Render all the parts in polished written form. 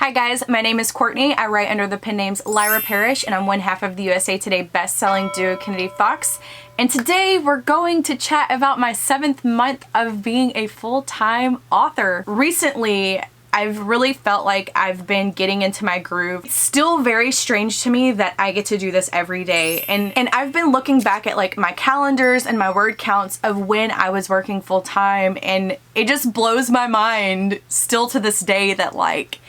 Hi guys, my name is Courtney. I write under the pen names Lyra Parish, and I'm one half of the USA Today best-selling duo Kennedy Fox. And today we're going to chat about my 7th month of being a full-time author. Recently, I've really felt like I've been getting into my groove. It's still very strange to me that I get to do this every day. And I've been looking back at like my calendars and my word counts of when I was working full time, and it just blows my mind still to this day that like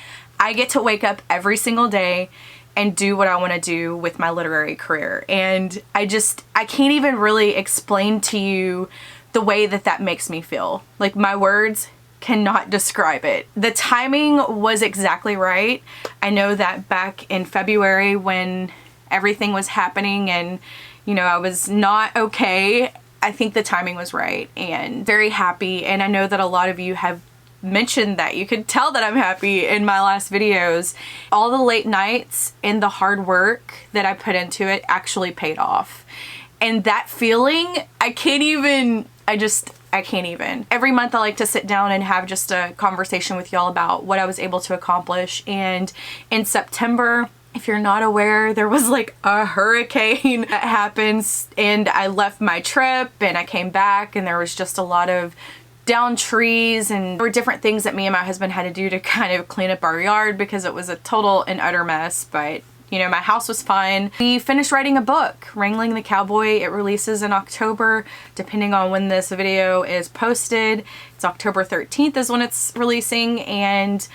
I get to wake up every single day and do what I want to do with my literary career. And I can't even really explain to you the way that that makes me feel. Like my words cannot describe it. The timing was exactly right. I know that back in February when everything was happening and, you know, I was not okay, I think the timing was right and very happy. And I know that a lot of you have mentioned that. You could tell that I'm happy in my last videos. All the late nights and the hard work that I put into it actually paid off. And that feeling, I can't even. Every month I like to sit down and have just a conversation with y'all about what I was able to accomplish. And in September, if you're not aware, there was like a hurricane that happens and I left my trip and I came back and there was just a lot of down trees and there were different things that me and my husband had to do to kind of clean up our yard because it was a total and utter mess. But you know, my house was fine. We finished writing a book, Wrangling the Cowboy. It releases in October, depending on when this video is posted. It's October 13th is when it's releasing, and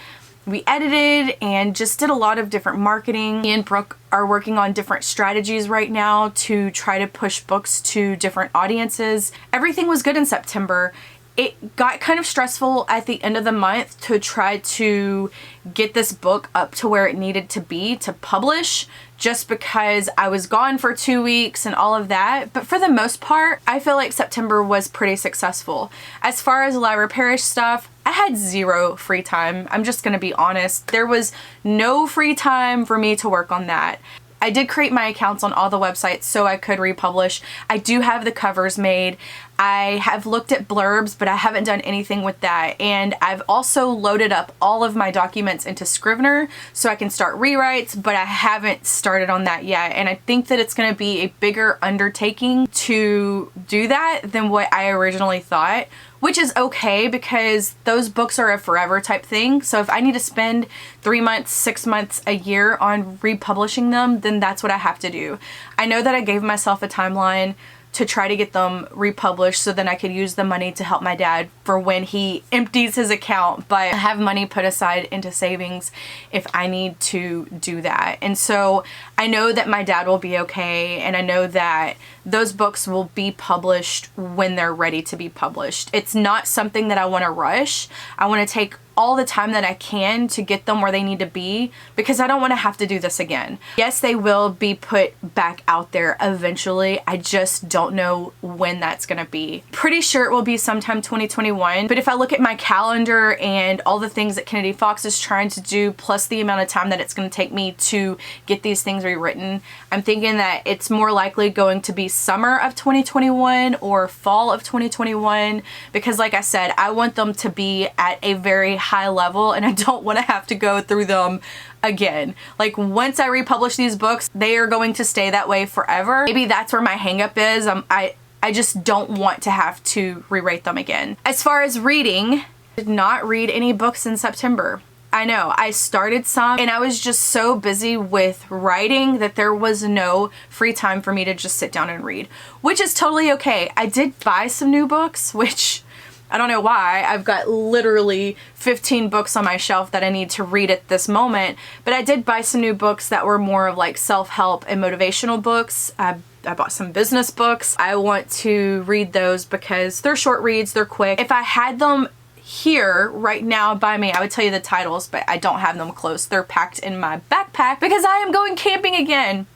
we edited and just did a lot of different marketing. Me and Brooke are working on different strategies right now to try to push books to different audiences. Everything was good in September. It got kind of stressful at the end of the month to try to get this book up to where it needed to be to publish, just because I was gone for 2 weeks and all of that. But for the most part, I feel like September was pretty successful. As far as Lyra Parish stuff, I had zero free time. I'm just gonna be honest. There was no free time for me to work on that. I did create my accounts on all the websites so I could republish. I do have the covers made. I have looked at blurbs, but I haven't done anything with that. And I've also loaded up all of my documents into Scrivener so I can start rewrites, but I haven't started on that yet. And I think that it's going to be a bigger undertaking to do that than what I originally thought, which is okay because those books are a forever type thing. So if I need to spend 3 months, 6 months, a year on republishing them, then that's what I have to do. I know that I gave myself a timeline to try to get them republished so then I could use the money to help my dad for when he empties his account, but I have money put aside into savings if I need to do that. And so I know that my dad will be okay, and I know that those books will be published when they're ready to be published. It's not something that I want to rush. I want to take all the time that I can to get them where they need to be because I don't want to have to do this again. Yes, they will be put back out there eventually. I just don't know when that's gonna be. Pretty sure it will be sometime 2021, but if I look at my calendar and all the things that Kennedy Fox is trying to do, plus the amount of time that it's gonna take me to get these things rewritten, I'm thinking that it's more likely going to be summer of 2021 or fall of 2021 because like I said, I want them to be at a very high level and I don't want to have to go through them again. Like once I republish these books, they are going to stay that way forever. Maybe that's where my hang up is. I just don't want to have to rewrite them again. As far as reading, I did not read any books in September. I know, I started some and I was just so busy with writing that there was no free time for me to just sit down and read, which is totally okay. I did buy some new books, which I don't know why. I've got literally 15 books on my shelf that I need to read at this moment, but I did buy some new books that were more of like self-help and motivational books. I bought some business books. I want to read those because they're short reads, they're quick. If I had them here right now by me, I would tell you the titles, but I don't have them close. They're packed in my backpack because I am going camping again.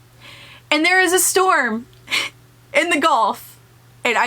And there is a storm in the Gulf. And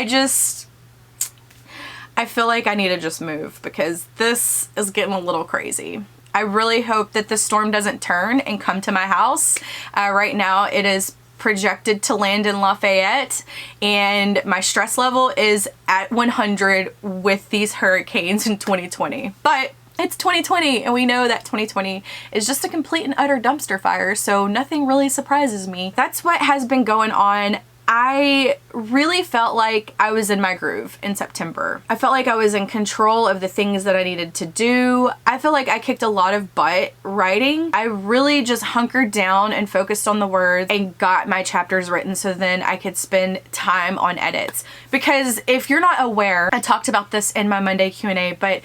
I feel like I need to just move because this is getting a little crazy. I really hope that the storm doesn't turn and come to my house. Right now it is projected to land in Lafayette, and my stress level is at 100 with these hurricanes in 2020. But It's 2020 and we know that 2020 is just a complete and utter dumpster fire, so nothing really surprises me. That's what has been going on. I really felt like I was in my groove in September. I felt like I was in control of the things that I needed to do. I feel like I kicked a lot of butt writing. I really just hunkered down and focused on the words and got my chapters written so then I could spend time on edits. Because if you're not aware, I talked about this in my Monday Q&A, but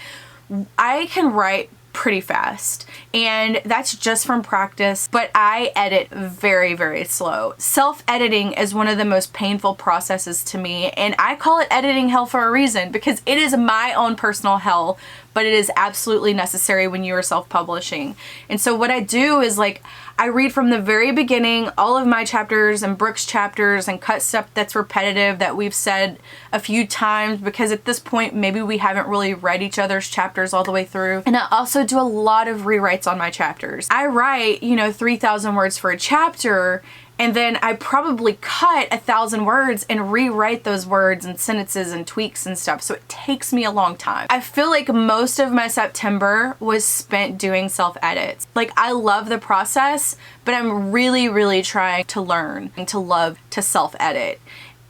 I can write pretty fast and that's just from practice, but I edit very, very slow. Self-editing is one of the most painful processes to me, and I call it editing hell for a reason because it is my own personal hell, but it is absolutely necessary when you are self-publishing. And so what I do is like I read from the very beginning all of my chapters and Brooke's chapters and cut stuff that's repetitive that we've said a few times because at this point maybe we haven't really read each other's chapters all the way through. And I also do a lot of rewrites on my chapters. I write, 3,000 words for a chapter, and then I probably cut 1,000 words and rewrite those words and sentences and tweaks and stuff. So it takes me a long time. I feel like most of my September was spent doing self-edits. Like I love the process, but I'm really, really trying to learn and to love to self-edit.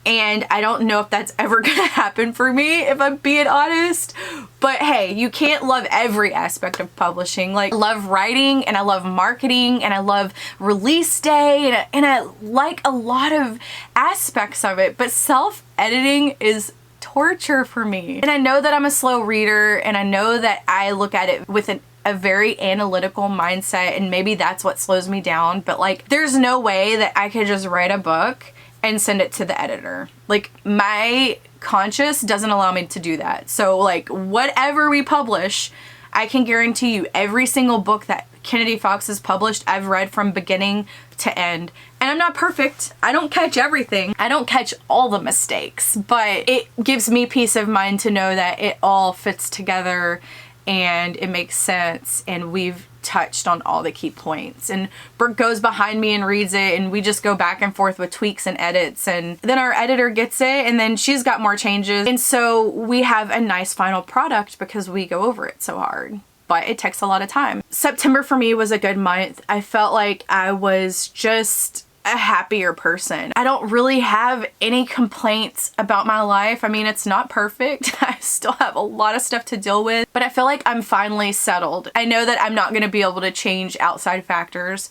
And I don't know if that's ever gonna happen for me, if I'm being honest. But hey, you can't love every aspect of publishing. Like I love writing and I love marketing and I love release day and I like a lot of aspects of it. But self-editing is torture for me. And I know that I'm a slow reader and I know that I look at it with a very analytical mindset, and maybe that's what slows me down. But like there's no way that I could just write a book and send it to the editor. Like my conscience doesn't allow me to do that. So like whatever we publish, I can guarantee you every single book that Kennedy Fox has published, I've read from beginning to end. And I'm not perfect. I don't catch everything. I don't catch all the mistakes, but it gives me peace of mind to know that it all fits together and it makes sense and we've touched on all the key points. And Brooke goes behind me and reads it and we just go back and forth with tweaks and edits, and then our editor gets it and then she's got more changes, and so we have a nice final product because we go over it so hard. But it takes a lot of time. September for me was a good month. I felt like I was just a happier person. I don't really have any complaints about my life. I mean, it's not perfect. I still have a lot of stuff to deal with, but I feel like I'm finally settled. I know that I'm not going to be able to change outside factors,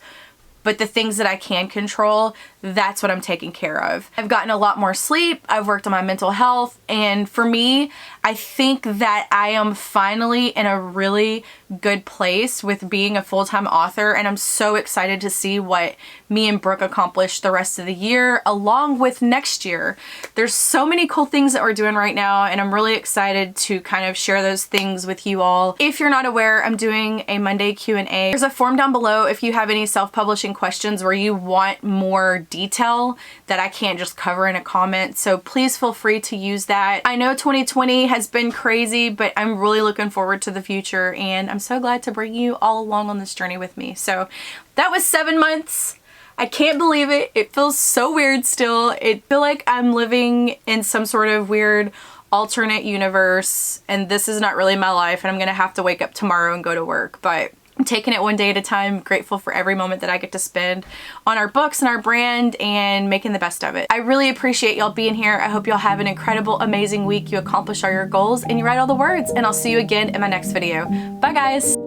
but the things that I can control, that's what I'm taking care of. I've gotten a lot more sleep. I've worked on my mental health. And for me, I think that I am finally in a really good place with being a full-time author. And I'm so excited to see what me and Brooke accomplish the rest of the year, along with next year. There's so many cool things that we're doing right now, and I'm really excited to kind of share those things with you all. If you're not aware, I'm doing a Monday Q&A. There's a form down below if you have any self-publishing questions where you want more detail that I can't just cover in a comment. So please feel free to use that. I know 2020 has been crazy, but I'm really looking forward to the future, and I'm so glad to bring you all along on this journey with me. So that was 7 months. I can't believe it. It feels so weird still. I feel like I'm living in some sort of weird alternate universe, and this is not really my life, and I'm gonna have to wake up tomorrow and go to work. But I'm taking it one day at a time, grateful for every moment that I get to spend on our books and our brand and making the best of it. I really appreciate y'all being here. I hope y'all have an incredible, amazing week. You accomplish all your goals and you write all the words, and I'll see you again in my next video. Bye guys.